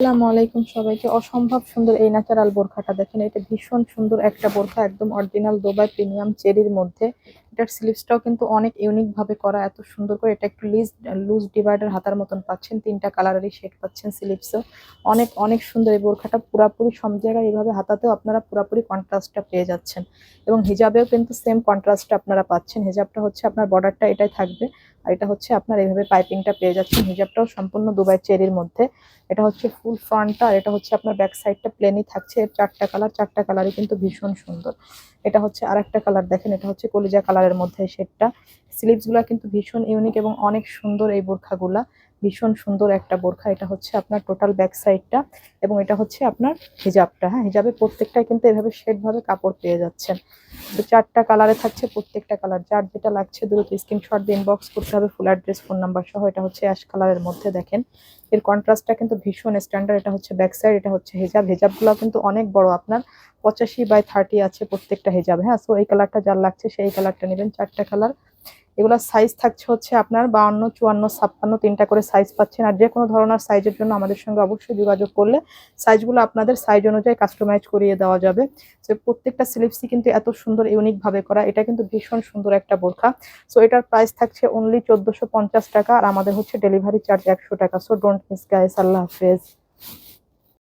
আসসালামু আলাইকুম সবাইকে। অসম্ভব সুন্দর এই ন্যাচারাল বোরখাটা দেখেন, এটা ভীষণ সুন্দর একটা বোরখা, একদম অরিজিনাল দুবাই প্রিমিয়াম চেরির মধ্যে। এটার স্লিভসটাও কিন্তু অনেক ইউনিক ভাবে করা, এত সুন্দর করে। এটা একটু লুজ ডিভাইডার হাতার মতন পাচ্ছেন, তিনটা কালারেরই শেড পাচ্ছেন স্লিভসও। অনেক অনেক সুন্দর এই বোরখাটা, পুরাপুরি সব জায়গায় এইভাবে হাতাতেও আপনারা পুরাপুরি কন্ট্রাস্টটা পেয়ে যাচ্ছেন। এবং হিজাবেও কিন্তু সেম কন্ট্রাস্টটা আপনারা পাচ্ছেন। হিজাবটা হচ্ছে আপনার বর্ডারটা এটাই থাকবে, আর এটা হচ্ছে আপনার এইভাবে পাইপিংটা পেয়ে যাচ্ছেন। হিজাবটাও সম্পূর্ণ দুবাই চেরির মধ্যে। এটা হচ্ছে ফুল ফ্রন্টটা, আর এটা হচ্ছে আপনার ব্যাক সাইডটা প্লেনই থাকছে। এর চারটা কালার, চারটা কালারই কিন্তু ভীষণ সুন্দর। এটা হচ্ছে আরেকটা কালার দেখেন, এটা হচ্ছে কলিজা কালারের মধ্যে শেডটা। স্লিভস গুলা কিন্তু ভীষণ ইউনিক এবং অনেক সুন্দর এই বোরখাগুলা। ভীষণ সুন্দর একটা বোরখা। এটা হচ্ছে আপনার টোটাল ব্যাক সাইডটা, এবং এটা হচ্ছে আপনার হিজাবটা। হ্যাঁ, হিজাবে প্রত্যেকটাই কিন্তু এভাবে শেড ভাবে কাপড় পেয়ে যাচ্ছেন। তো চারটা কালারে থাকছে, প্রত্যেকটা কালার যার যেটা লাগছে দ্রুত স্ক্রিনশট দিয়ে ইনবক্স করতে হবে, ফুল অ্যাড্রেস ফোন নাম্বার সহ। এটা হচ্ছে অ্যাশ কালারের মধ্যে দেখেন, এর কন্ট্রাস্টটা কিন্তু ভীষণ স্ট্যান্ডার্ড। এটা হচ্ছে ব্যাক সাইড, এটা হচ্ছে হিজাব। হিজাবগুলো কিন্তু অনেক বড়, আপনার 85/30 আছে প্রত্যেকটা হিজাব। হ্যাঁ, সো এই কালারটা যার লাগছে সেই কালারটা নেবেন। চারটা কালার, এগুলা সাইজ থাকছে হচ্ছে আপনার 52, 54, 56 তিনটা করে সাইজ পাচ্ছেন। আর যে কোনো ধরনের সাইজের জন্য আমাদের সঙ্গে অবশ্যই যোগাযোগ করলে সাইজগুলো আপনাদের সাইজ অনুযায়ী কাস্টমাইজ করিয়ে দেওয়া যাবে। তো প্রত্যেকটা স্লিভসই কিন্তু এত সুন্দর ইউনিক ভাবে করা। এটা কিন্তু ভীষণ সুন্দর একটা বোরখা। সো এটার প্রাইস থাকছে অনলি 1450 টাকা, আর আমাদের হচ্ছে ডেলিভারি চার্জ 100 টাকা। So don't miss guys. আল্লাহ হাফেজ।